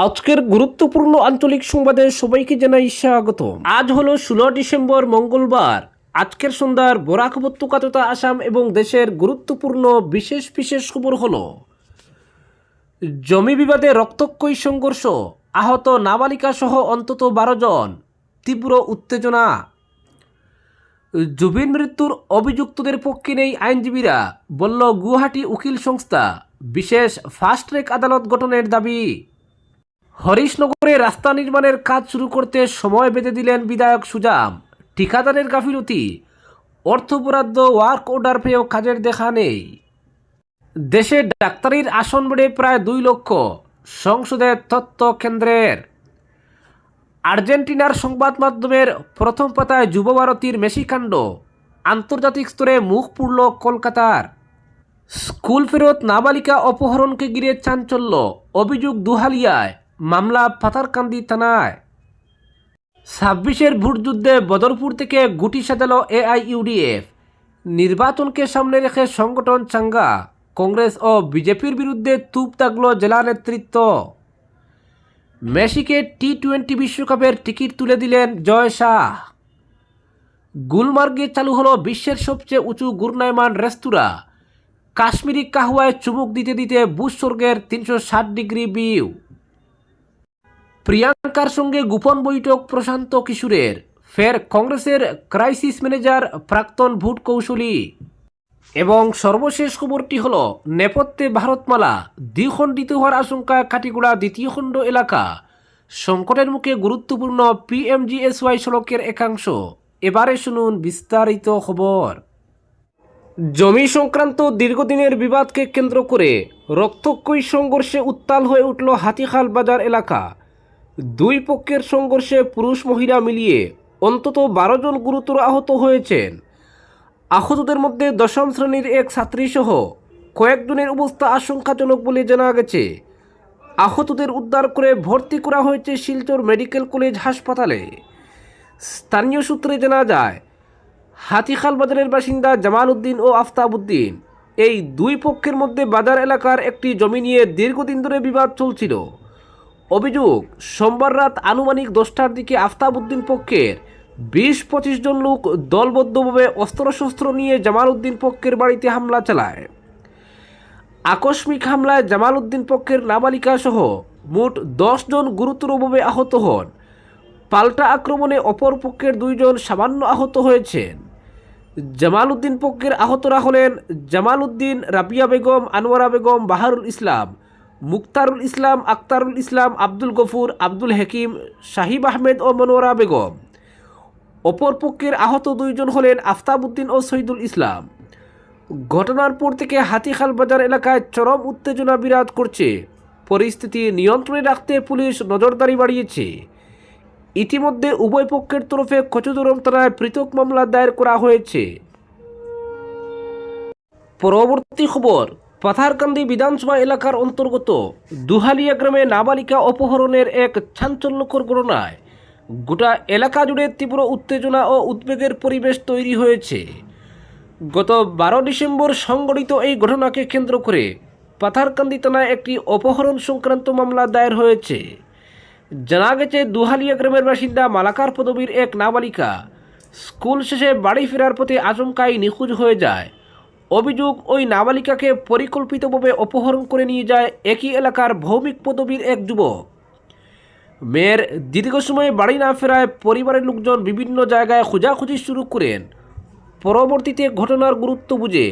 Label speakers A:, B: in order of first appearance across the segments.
A: আজকের গুরুত্বপূর্ণ আঞ্চলিক সংবাদে সবাইকে জানাই স্বাগত। আজ হলো 16 ডিসেম্বর মঙ্গলবার। আজকের সন্ধ্যার বরাক উপত্যকা তথা আসাম এবং দেশের গুরুত্বপূর্ণ বিশেষ বিশেষ খবর হলো: জমি বিবাদে রক্তক্ষয়ী সংঘর্ষ, আহত নাবালিকা সহ অন্তত 12 জন, তীব্র উত্তেজনা। জুবিন মৃত্যুর অভিযুক্তদের পক্ষে নেই আইনজীবীরা, বলল গুয়াহাটি উকিল সংস্থা। বিশেষ ফাস্ট ট্র্যাক আদালত গঠনের দাবি। হরিশনগরে রাস্তা নির্মাণের কাজ শুরু করতে সময় বেঁধে দিলেন বিধায়ক সুজাম। ঠিকাদারের গাফিলতি, অর্থ বরাদ্দ, ওয়ার্ক অর্ডার পেয়েও কাজের দেখা নেই। দেশে ডাক্তারির আসন বেড়ে প্রায় 2 লক্ষ, সংসদে তথ্য কেন্দ্রের। আর্জেন্টিনার সংবাদ মাধ্যমের প্রথম পাতায় যুবভারতীর মেসি কাণ্ড, আন্তর্জাতিক স্তরে মুখ পুড়ল কলকাতার। স্কুল ফেরত নাবালিকা অপহরণকে ঘিরে চাঞ্চল্য, অভিযোগ দুহালিয়ায়, মামলা পাথারকান্দি থানায়। 26-এর ভোটযুদ্ধে বদরপুর থেকে গুটি সাজালো এআইইউডিএফ। নির্বাচনকে সামনে রেখে সংগঠন চাঙ্গা। কংগ্রেস ও বিজেপির বিরুদ্ধে তুপ দাগল জেলা নেতৃত্ব। মেসিকে টি-20 বিশ্বকাপের টিকিট তুলে দিলেন জয় শাহ। গুলমার্গে চালু হলো বিশ্বের সবচেয়ে উঁচু ঘূর্ণায়মান রেস্তোরাঁ। কাশ্মীরি কাহওয়ায় চুমুক দিতে দিতে ভূস্বর্গের 360 ডিগ্রি ভিউ। প্রিয়াঙ্কার সঙ্গে গোপন বৈঠক প্রশান্ত কিশোরের। ফের কংগ্রেসের ক্রাইসিস ম্যানেজার প্রাক্তন ভোট কৌশলী। এবং সর্বশেষ খবরটি হল, নেপথ্যে ভারতমালা, দ্বিখণ্ডিত হওয়ার আশঙ্কায় কাটিগড়া দ্বিতীয় খণ্ড এলাকা। সংকটের মুখে গুরুত্বপূর্ণ পিএমজিএসওয়াই সড়কের একাংশ। এবারে শুনুন বিস্তারিত খবর। জমি সংক্রান্ত দীর্ঘদিনের বিবাদকে কেন্দ্র করে রক্তক্ষয়ী সংঘর্ষে উত্তাল হয়ে উঠল হাতিখাল বাজার এলাকা। দুই পক্ষের সংঘর্ষে পুরুষ মহিলা মিলিয়ে অন্তত 12 জন গুরুতর আহত হয়েছেন। আহতদের মধ্যে 10ম শ্রেণীর এক ছাত্রীসহ কয়েকজনের অবস্থা আশঙ্কাজনক বলে জানা গেছে। আহতদের উদ্ধার করে ভর্তি করা হয়েছে শিলচর মেডিকেল কলেজ হাসপাতালে। স্থানীয় সূত্রে জানা যায়, হাতিখাল বাজারের বাসিন্দা জামাল উদ্দিন ও আফতাব উদ্দিন। এই দুই পক্ষের মধ্যে বাজার এলাকার একটি জমি নিয়ে দীর্ঘদিন ধরে বিবাদ চলছিল। অভিযোগ, সোমবার রাত আনুমানিক 10টার দিকে আফতাব উদ্দিন পক্ষের 20-25 জন লোক দলবদ্ধভাবে অস্ত্রশস্ত্র নিয়ে জামাল উদ্দিন পক্ষের বাড়িতে হামলা চালায়। আকস্মিক হামলায় জামাল উদ্দিন পক্ষের নাবালিকা সহ মোট 10 জন গুরুতরভাবে আহত হন। পাল্টা আক্রমণে অপর পক্ষের 2 জন সামান্য আহত হয়েছেন। জামাল উদ্দিন পক্ষের আহতরা হলেন জামাল উদ্দিন, রাবিয়া বেগম, আনোয়ারা বেগম, বাহারুল ইসলাম, মুক্তারুল ইসলাম, আক্তারুল ইসলাম, আব্দুল গফুর, আব্দুল হাকিম, শাহিব আহমেদ ও মনোয়ারা বেগম। অপর পক্ষের আহত 2 জন হলেন আফতাব উদ্দিন ও শহীদুল ইসলাম। ঘটনার পর থেকে হাতিখাল বাজার এলাকায় চরম উত্তেজনা বিরাজ করছে। পরিস্থিতি নিয়ন্ত্রণে রাখতে পুলিশ নজরদারি বাড়িয়েছে। ইতিমধ্যে উভয় পক্ষের তরফে কচুদরম থানায় পৃথক মামলা দায়ের করা হয়েছে। পরবর্তী খবর, পাথারকান্দি বিধানসভা এলাকার অন্তর্গত দুহালিয়া গ্রামে নাবালিকা অপহরণের এক চাঞ্চল্যকর ঘটনায় গোটা এলাকা জুড়ে তীব্র উত্তেজনা ও উদ্বেগের পরিবেশ তৈরি হয়েছে। গত 12 ডিসেম্বর সংঘটিত এই ঘটনাকে কেন্দ্র করে পাথারকান্দি থানায় একটি অপহরণ সংক্রান্ত মামলা দায়ের হয়েছে। জানা গেছে, দুহালিয়া গ্রামের বাসিন্দা মালাকার পদবীর এক নাবালিকা স্কুল শেষে বাড়ি ফেরার পথে আচমকাই নিখোঁজ হয়ে যায়। অভিযোগ, ওই নাবালিকাকে পরিকল্পিতভাবে অপহরণ করে নিয়ে যায় একই এলাকার ভৌমিক পদবীর এক যুবক। মেয়ের দীর্ঘ সময় বাড়ি না ফেরায় পরিবারের লোকজন বিভিন্ন জায়গায় খোঁজাখুঁজি শুরু করেন। পরবর্তীতে ঘটনার গুরুত্ব বুঝে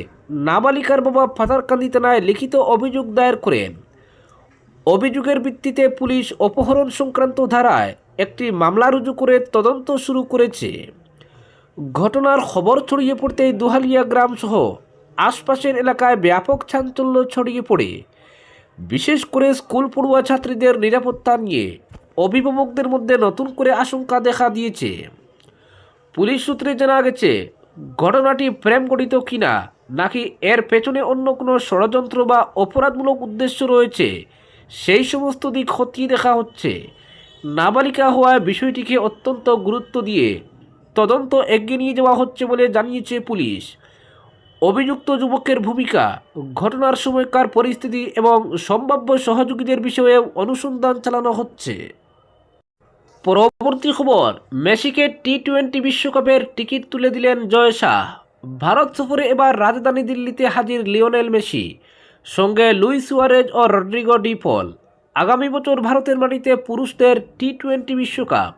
A: নাবালিকার বাবা পাথারকান্দি থানায় লিখিত অভিযোগ দায়ের করেন। অভিযোগের ভিত্তিতে পুলিশ অপহরণ সংক্রান্ত ধারায় একটি মামলা রুজু করে তদন্ত শুরু করেছে। ঘটনার খবর ছড়িয়ে পড়তেই দুহালিয়া গ্রাম সহ আশপাশের এলাকায় ব্যাপক চাঞ্চল্য ছড়িয়ে পড়ে। বিশেষ করে স্কুল পড়ুয়া ছাত্রীদের নিরাপত্তা নিয়ে অভিভাবকদের মধ্যে নতুন করে আশঙ্কা দেখা দিয়েছে। পুলিশ সূত্রে জানা গেছে, ঘটনাটি প্রেমঘটিত কিনা নাকি এর পেছনে অন্য কোনো ষড়যন্ত্র বা অপরাধমূলক উদ্দেশ্য রয়েছে, সেই সমস্ত দিক খতিয়ে দেখা হচ্ছে। নাবালিকা হওয়ায় বিষয়টিকে অত্যন্ত গুরুত্ব দিয়ে তদন্ত এগিয়ে নিয়ে যাওয়া হচ্ছে বলে জানিয়েছে পুলিশ। অভিযুক্ত যুবকের ভূমিকা, ঘটনার সময়কার পরিস্থিতি এবং সম্ভাব্য সহযোগীদের বিষয়ে অনুসন্ধান চালানো হচ্ছে। পরবর্তী খবর, মেসিকে টি-20 বিশ্বকাপের টিকিট তুলে দিলেন জয় শাহ। ভারত সফরে এবার রাজধানী দিল্লিতে হাজির লিওনেল মেসি, সঙ্গে লুইস সুয়ারেজ ও রদ্রিগো ডি পল। আগামী বছর ভারতের মাটিতে পুরুষদের টি-20 বিশ্বকাপ,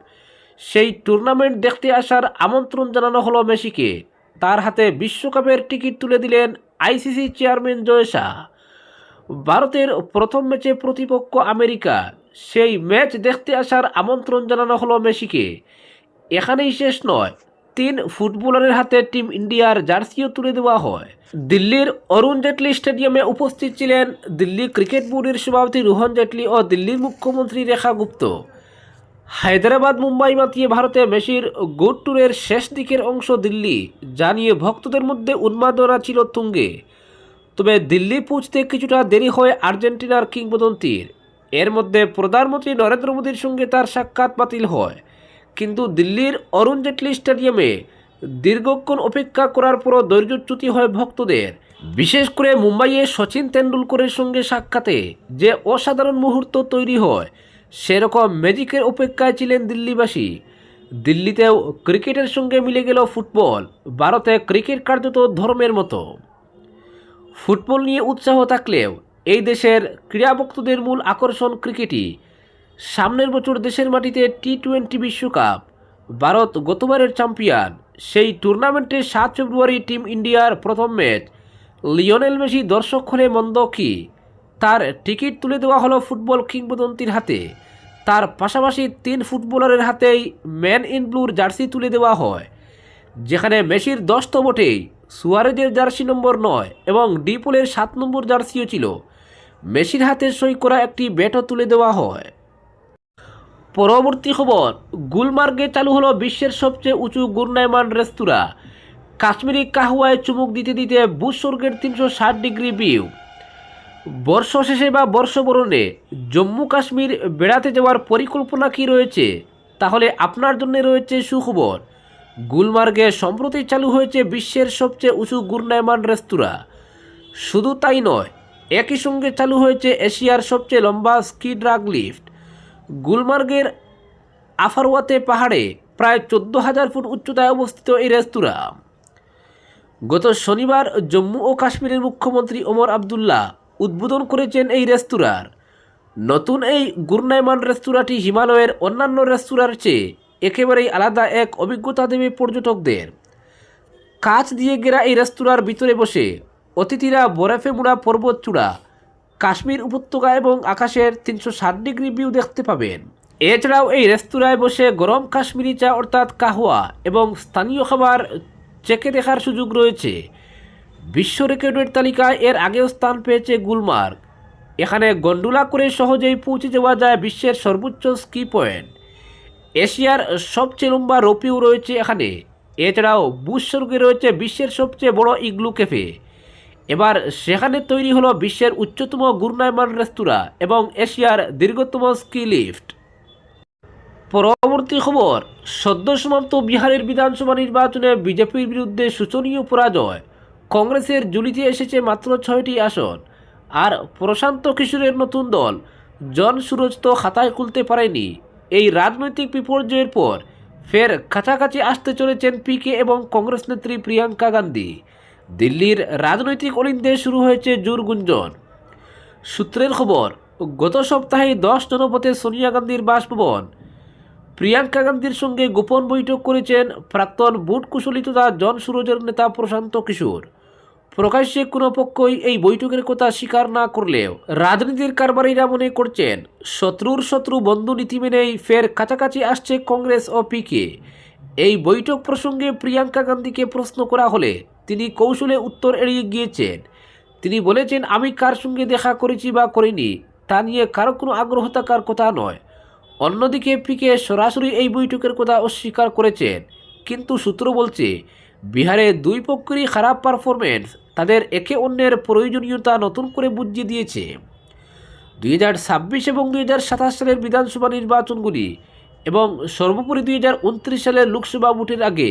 A: সেই টুর্নামেন্ট দেখতে আসার আমন্ত্রণ জানানো হলো মেসিকে। তার হাতে বিশ্বকাপের টিকিট তুলে দিলেন আইসিসি চেয়ারম্যান জয় শাহ। ভারতের প্রথম ম্যাচে প্রতিপক্ষ আমেরিকা, সেই ম্যাচ দেখতে আসার আমন্ত্রণ জানানো হলো মেসিকে। এখানেই শেষ নয়, 3 ফুটবলারের হাতে টিম ইন্ডিয়ার জার্সিও তুলে দেওয়া হয়। দিল্লির অরুণ জেটলি স্টেডিয়ামে উপস্থিত ছিলেন দিল্লি ক্রিকেট বোর্ডের সভাপতি রোহন জেটলি ও দিল্লির মুখ্যমন্ত্রী রেখা গুপ্ত। হায়দ্রাবাদ মুম্বাই মাতিয়ে ভারতে মেসির গুড ট্যুরের শেষ দিকের অংশ দিল্লি, জানিয়ে ভক্তদের মধ্যে উন্মাদনা ছিল তুঙ্গে। তবে দিল্লি পৌঁছতে কিছুটা দেরি হয় আর্জেন্টিনার কিংবদন্তির। এর মধ্যে প্রধানমন্ত্রী নরেন্দ্র মোদীর সঙ্গে তার সাক্ষাৎ বাতিল হয়। কিন্তু দিল্লির অরুণ জেটলি স্টেডিয়ামে দীর্ঘক্ষণ অপেক্ষা করার পরও ধৈর্যচ্যুতি হয় ভক্তদের। বিশেষ করে মুম্বাইয়ে সচিন তেন্ডুলকরের সঙ্গে সাক্ষাতে যে অসাধারণ মুহূর্ত তৈরি হয়, সেরকম ম্যাজিকের অপেক্ষায় ছিলেন দিল্লিবাসী। দিল্লিতেও ক্রিকেটের সঙ্গে মিলে গেল ফুটবল। ভারতে ক্রিকেট কার্যত ধর্মের মতো। ফুটবল নিয়ে উৎসাহ থাকলেও এই দেশের ক্রীড়াভক্তদের মূল আকর্ষণ ক্রিকেটই। সামনের বছর দেশের মাটিতে টি-20 বিশ্বকাপ। ভারত গতবারের চ্যাম্পিয়ন। সেই টুর্নামেন্টে 7 ফেব্রুয়ারি টিম ইন্ডিয়ার প্রথম ম্যাচ। লিওনেল মেসি দর্শক হলে মন্দ কি? তার টিকিট তুলে দেওয়া হলো ফুটবল কিংবদন্তির হাতে। তার পাশাপাশি 3 ফুটবলারের হাতেই ম্যান ইন ব্লুর জার্সি তুলে দেওয়া হয়, যেখানে মেসির 10 তো বটেই, সুয়ারেজের জার্সি নম্বর 9 এবং ডিপোলের 7 নম্বর জার্সিও ছিল। মেসির হাতে সই করা একটি ব্যাটও তুলে দেওয়া হয়। পরবর্তী খবর, গুলমার্গে চালু হলো বিশ্বের সবচেয়ে উঁচু ঘূর্ণায়মান রেস্তোরাঁ। কাশ্মীরি কাহওয়ায় চুমুক দিতে দিতে ভূস্বর্গের 360 ডিগ্রি ভিউ। বর্ষ শেষে বা বর্ষবরণে জম্মু কাশ্মীর বেড়াতে যাওয়ার পরিকল্পনা কি রয়েছে? তাহলে আপনার জন্য রয়েছে সুখবর। গুলমার্গে সম্প্রতি চালু হয়েছে বিশ্বের সবচেয়ে উঁচু ঘূর্ণায়মান রেস্তোরাঁ। শুধু তাই নয়, একই সঙ্গে চালু হয়েছে এশিয়ার সবচেয়ে লম্বা স্কি ড্রাগ লিফট। গুলমার্গের আফারওয়াতে পাহাড়ে প্রায় 14,000 ফুট উচ্চতায় অবস্থিত এই রেস্তোরাঁ। গত শনিবার জম্মু ও কাশ্মীরের মুখ্যমন্ত্রী ওমর আবদুল্লাহ উদ্বোধন করেছেন এই রেস্তোরাঁর। নতুন এই ঘূর্ণায়মান রেস্তোরাঁটি হিমালয়ের অন্যান্য রেস্তোরাঁর চেয়ে একেবারেই আলাদা এক অভিজ্ঞতা দেবে পর্যটকদের। কাঁচ দিয়ে ঘেরা এই রেস্তোরাঁর ভিতরে বসে অতিথিরা বরফে মোড়া পর্বত চূড়া, কাশ্মীর উপত্যকা এবং আকাশের 360 ডিগ্রি ভিউ দেখতে পাবেন। এছাড়াও এই রেস্তোরাঁয় বসে গরম কাশ্মীরি চা অর্থাৎ কাহওয়া এবং স্থানীয় খাবার চেখে দেখার সুযোগ রয়েছে। বিশ্ব রেকর্ডের তালিকায় এর আগেও স্থান পেয়েছে গুলমার্গ। এখানে গন্ডোলা করে সহজেই পৌঁছে যাওয়া যায় বিশ্বের সর্বোচ্চ স্কি পয়েন্ট। এশিয়ার সবচেয়ে লম্বা রোপিও রয়েছে এখানে। এছাড়াও ভূস্বর্গে রয়েছে বিশ্বের সবচেয়ে বড় ইগলু ক্যাফে। এবার সেখানে তৈরি হলো বিশ্বের উচ্চতম ঘূর্ণায়মান রেস্তোরাঁ এবং এশিয়ার দীর্ঘতম স্কি লিফট। পরবর্তী খবর, সদ্য সমাপ্ত বিহারের বিধানসভা নির্বাচনে বিজেপির বিরুদ্ধে শোচনীয় পরাজয়। কংগ্রেসের ঝুলিতে এসেছে মাত্র 6টি আসন। আর প্রশান্ত কিশোরের নতুন দল জন সুরজ তো খাতায় খুলতে পারেনি। এই রাজনৈতিক বিপর্যয়ের পর ফের কাছাকাছি আসতে চলেছেন পিকে এবং কংগ্রেস নেত্রী প্রিয়াঙ্কা গান্ধী। দিল্লির রাজনৈতিক অলিন্দে শুরু হয়েছে জোর গুঞ্জন। সূত্রের খবর, গত সপ্তাহে 10 জনপথে সোনিয়া গান্ধীর বাসভবন। প্রিয়াঙ্কা গান্ধীর সঙ্গে গোপন বৈঠক করেছেন প্রাক্তন বুট কুশলী তথা জন সুরজের নেতা প্রশান্ত কিশোর। প্রকাশ্যে কোনো পক্ষই এই বৈঠকের কথা স্বীকার না করলেও রাজনীতির কারবারিরা মনে করছেন শত্রুর শত্রু বন্ধু নীতি মেনেই ফের কাছাকাছি আসছে কংগ্রেস ও পিকে। এই বৈঠক প্রসঙ্গে প্রিয়াঙ্কা গান্ধীকে প্রশ্ন করা হলে তিনি কৌশলে উত্তর এড়িয়ে গিয়েছেন। তিনি বলেছেন, আমি কার সঙ্গে দেখা করেছি বা করিনি তা নিয়ে কারো কোনো আগ্রহ থাকার কথা নয়। অন্যদিকে পিকে সরাসরি এই বৈঠকের কথা অস্বীকার করেছেন। কিন্তু সূত্র বলছে, বিহারে দুই পক্ষেরই খারাপ পারফরমেন্স তাদের একে অন্যের প্রয়োজনীয়তা নতুন করে বুঝিয়ে দিয়েছে। 2026 এবং 2027 সালের বিধানসভা নির্বাচনগুলি এবং সর্বোপরি 2029 সালের লোকসভা ভোটের আগে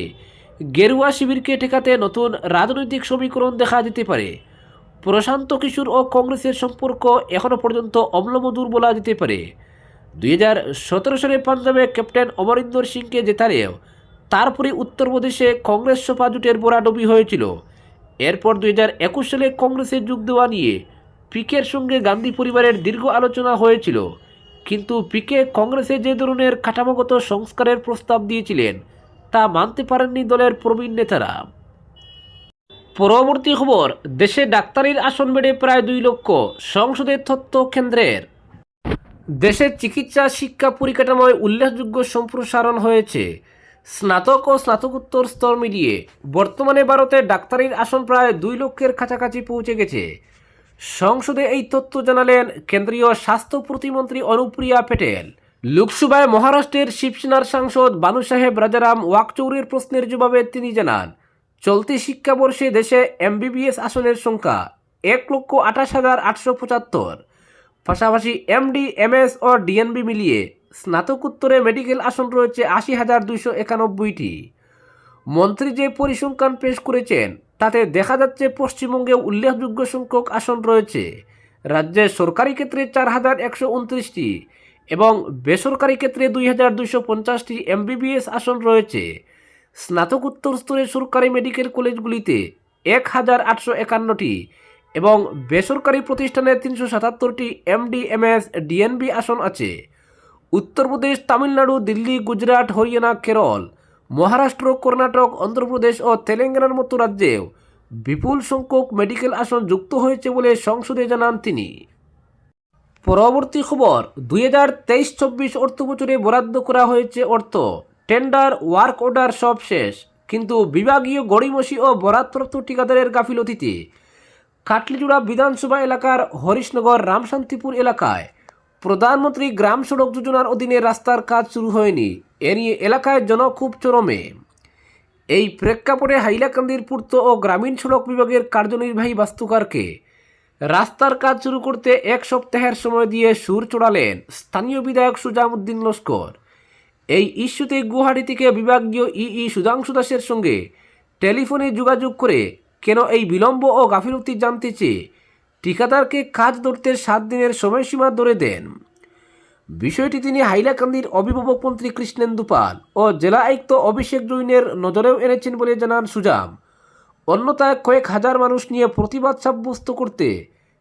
A: গেরুয়া শিবিরকে ঠেকাতে নতুন রাজনৈতিক সমীকরণ দেখা যেতে পারে। প্রশান্ত কিশোর ও কংগ্রেসের সম্পর্ক এখনও পর্যন্ত অম্লমধুর বলা যেতে পারে। 2017 সালে পাঞ্জাবে ক্যাপ্টেন অমরিন্দর সিংকে জেতালেও তারপরে উত্তরপ্রদেশে কংগ্রেস সপা জোটের বোরাডুবি হয়েছিল। এরপর 2021 সালে কংগ্রেসে যোগ দেওয়া নিয়ে পিকের সঙ্গে গান্ধী পরিবারের দীর্ঘ আলোচনা হয়েছিল, কিন্তু পিকে কংগ্রেসে যে ধরনের কাঠামোগত সংস্কারের প্রস্তাব দিয়েছিলেন তা মানতে পারেননি দলের প্রবীণ নেতারা। পরবর্তী খবর, দেশে ডাক্তারির আসন বেড়ে প্রায় 2 লক্ষ, সংসদের তথ্য কেন্দ্রের। দেশের চিকিৎসা শিক্ষা পরিকাঠামোয় উল্লেখযোগ্য সম্প্রসারণ হয়েছে। স্নাতক ও স্নাতকোত্তর স্তর মিলিয়ে বর্তমানে ভারতে ডাক্তারির আসন প্রায় 2 লক্ষের কাছাকাছি পৌঁছে গেছে। সংসদে এই তথ্য জানালেন কেন্দ্রীয় স্বাস্থ্য প্রতিমন্ত্রী অনুপ্রিয়া প্যাটেল। লোকসভায় মহারাষ্ট্রের শিবসেনার সাংসদ বানু সাহেব রাজারাম ওয়াকচৌরের প্রশ্নের জবাবে তিনি জানান, চলতি শিক্ষাবর্ষে দেশে এমবিবিএস আসনের সংখ্যা 1,28,875। পাশাপাশি এমডি, এমএস ও ডিএনবি মিলিয়ে স্নাতকোত্তরে মেডিকেল আসন রয়েছে 80,291টি। মন্ত্রী যে পরিসংখ্যান পেশ করেছেন তাতে দেখা যাচ্ছে পশ্চিমবঙ্গে উল্লেখযোগ্য সংখ্যক আসন রয়েছে। রাজ্যে সরকারি ক্ষেত্রে 4,129টি এবং বেসরকারি ক্ষেত্রে 2,250টি এমবিবিএস আসন রয়েছে। স্নাতকোত্তর স্তরে সরকারি মেডিকেল কলেজগুলিতে 1,851টি এবং বেসরকারি প্রতিষ্ঠানে 377টি এমডি, এমএস, ডিএনবি আসন আছে। উত্তরপ্রদেশ, তামিলনাড়ু, দিল্লি, গুজরাট, হরিয়ানা, কেরল, মহারাষ্ট্র, কর্ণাটক, অন্ধ্রপ্রদেশ ও তেলেঙ্গানার মতো রাজ্যেও বিপুল সংখ্যক মেডিকেল আসন যুক্ত হয়েছে বলে সংসদে জানান তিনি। পরবর্তী খবর, 2023-24 অর্থবছরে বরাদ্দ করা হয়েছে অর্থ, টেন্ডার, ওয়ার্ক অর্ডার সব শেষ, কিন্তু বিভাগীয় গড়িমসি ও বরাদ্দপ্রাপ্ত ঠিকাদারের গাফিলতিতে কাটলিজোড়া বিধানসভা এলাকার হরিশনগর রামশান্তিপুর এলাকায় প্রধানমন্ত্রী গ্রাম সড়ক যোজনার অধীনে রাস্তার কাজ শুরু হয়নি। এ নিয়ে এলাকায় জনক্ষোভ চরমে। এই প্রেক্ষাপটে হাইলাকান্দির পূর্ত ও গ্রামীণ সড়ক বিভাগের কার্যনির্বাহী বাস্তুকারকে রাস্তার কাজ শুরু করতে 1 সপ্তাহের সময় দিয়ে সুর চড়ালেন স্থানীয় বিধায়ক সুজামউদ্দিন লস্কর। এই ইস্যুতে গুয়াহাটি থেকে বিভাগীয় সুধাংশু দাসের সঙ্গে টেলিফোনে যোগাযোগ করে কেন এই বিলম্ব ও গাফিলতি জানতে চেয়ে ঠিকাদারকে কাজ ধরতে 7 দিনের সময়সীমা ধরে দেন। বিষয়টি তিনি হাইলাকান্দির অভিভাবক মন্ত্রী কৃষ্ণেন্দু পাল ও জেলা আয়ুক্ত অভিষেক জৈনের নজরেও এনেছেন বলে জানান সুজাম। অন্যথায় কয়েক হাজার মানুষ নিয়ে প্রতিবাদ সাব্যস্ত করতে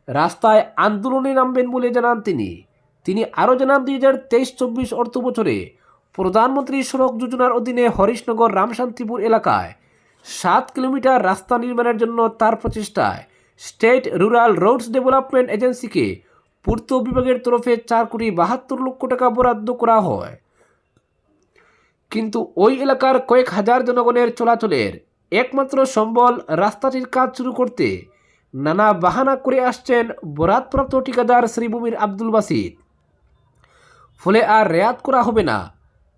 A: রাস্তায় আন্দোলনে নামবেন বলে জানান তিনি। তিনি আরও জানান, 2023-24 অর্থ বছরে প্রধানমন্ত্রী সড়ক যোজনার অধীনে হরিশনগর রামশান্তিপুর এলাকায় 7 কিলোমিটার রাস্তা নির্মাণের জন্য তার প্রচেষ্টায় স্টেট রুরাল রোডস ডেভেলপমেন্ট এজেন্সিকে পূর্ত বিভাগের তরফে 4,72 লক্ষ টাকা বরাদ্দ করা হয়। কিন্তু ওই এলাকার কয়েক হাজার জনগণের চলাচলের একমাত্র সম্বল রাস্তাটির কাজ শুরু করতে নানা বাহানা করে আসছেন বরাদ্দপ্রাপ্ত ঠিকাদার শ্রীভূমির আব্দুল বাসিত। ফলে আর রেয়াত করা হবে না,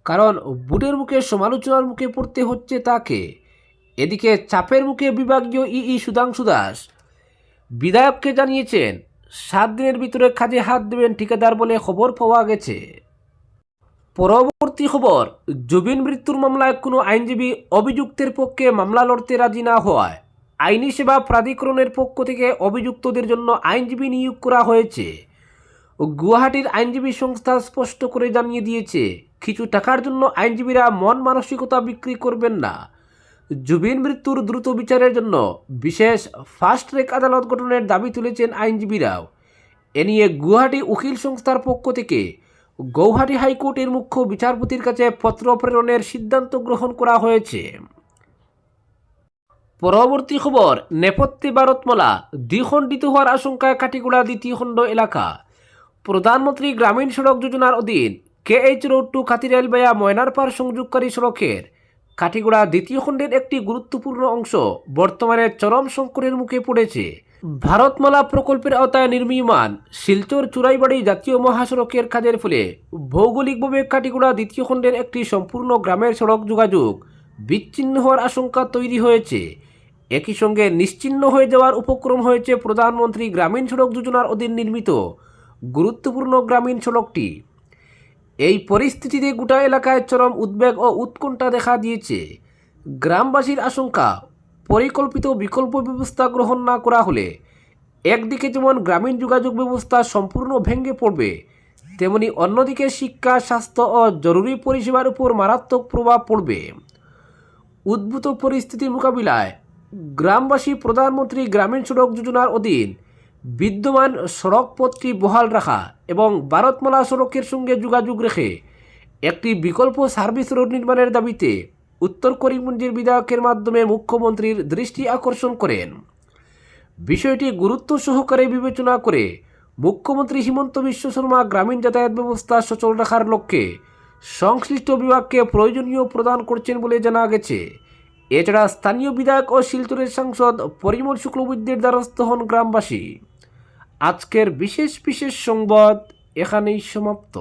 A: কারণ বুটের মুখে সমালোচনার মুখে পড়তে হচ্ছে তাকে। এদিকে চাপের মুখে বিভাগীয় সুধাংশু দাস বিধায়ককে জানিয়েছেন 7 দিনের ভিতরে কাজে হাত দেবেন ঠিকাদার বলে খবর পাওয়া গেছে। পরবর্তী খবর, জুবিন মৃত্যুর মামলায় কোনো আইনজীবী অভিযুক্তের পক্ষে মামলা লড়তে রাজি না হওয়ায় আইনি সেবা প্রাধিকরণের পক্ষ থেকে অভিযুক্তদের জন্য আইনজীবী নিয়োগ করা হয়েছে। গুয়াহাটির আইনজীবী সংস্থা স্পষ্ট করে জানিয়ে দিয়েছে, কিছু টাকার জন্য আইনজীবীরা মন মানসিকতা বিক্রি করবেন না। জুবিন মৃত্যুর দ্রুত বিচারের জন্য বিশেষ ফাস্ট ট্র্যাক আদালত গঠনের দাবি তুলেছেন আইনজীবীরাও। এ নিয়ে গুয়াহাটি উকিল সংস্থার পক্ষ থেকে গৌহাটি হাইকোর্টের মুখ্য বিচারপতির কাছে পত্র প্রেরণের সিদ্ধান্ত গ্রহণ করা হয়েছে। পরবর্তী খবর, নেপথ্যে ভারতমালা, দ্বিখণ্ডিত হওয়ার আশঙ্কায় কাটিগড়া দ্বিতীয় খণ্ড এলাকা। প্রধানমন্ত্রী গ্রামীণ সড়ক যোজনার অধীন KH রোড টু খাতিরাইল বায়া ময়নারপাড় সংযোগকারী সড়কের কাটিগড়া দ্বিতীয় খণ্ডের একটি গুরুত্বপূর্ণ অংশ বর্তমানে চরম সংকটের মুখে পড়েছে। ভারতমালা প্রকল্পের আওতায় নির্মীয়মান শিলচর চুরাইবাড়ি জাতীয় মহাসড়কের কাজের ফলে ভৌগোলিকভাবে কাটিগড়া দ্বিতীয় খণ্ডের একটি সম্পূর্ণ গ্রামের সড়ক যোগাযোগ বিচ্ছিন্ন হওয়ার আশঙ্কা তৈরি হয়েছে। একই সঙ্গে নিশ্চিহ্ন হয়ে যাওয়ার উপক্রম হয়েছে প্রধানমন্ত্রী গ্রামীণ সড়ক যোজনার অধীন নির্মিত গুরুত্বপূর্ণ গ্রামীণ সড়কটি। এই পরিস্থিতিতে গোটা এলাকায় চরম উদ্বেগ ও উৎকণ্ঠা দেখা দিয়েছে। গ্রামবাসীর আশঙ্কা, পরিকল্পিত বিকল্প ব্যবস্থা গ্রহণ না করা হলে একদিকে যেমন গ্রামীণ যোগাযোগ ব্যবস্থা সম্পূর্ণ ভেঙে পড়বে, তেমনি অন্যদিকে শিক্ষা, স্বাস্থ্য ও জরুরি পরিষেবার উপর মারাত্মক প্রভাব পড়বে। উদ্ভূত পরিস্থিতি মোকাবিলায় গ্রামবাসী প্রধানমন্ত্রী গ্রামীণ সড়ক যোজনার অধীন বিদ্যমান সড়ক পথটি বহাল রাখা এবং ভারতমালা সড়কের সঙ্গে যোগাযোগ রেখে একটি বিকল্প সার্ভিস রোড নির্মাণের দাবিতে উত্তর করিমগঞ্জের বিধায়কের মাধ্যমে মুখ্যমন্ত্রীর দৃষ্টি আকর্ষণ করেন। বিষয়টি গুরুত্ব সহকারে বিবেচনা করে মুখ্যমন্ত্রী হিমন্ত বিশ্ব শর্মা গ্রামীণ যাতায়াত ব্যবস্থা সচল রাখার লক্ষ্যে সংশ্লিষ্ট বিভাগকে প্রয়োজনীয় প্রদান করছেন বলে জানা গেছে। এছাড়া স্থানীয় বিধায়ক ও শিলচরের সাংসদ পরিমল শুক্লবৈদ্যের দ্বারস্থ হন গ্রামবাসী। আজকের বিশেষ সংবাদ এখানেই সমাপ্ত।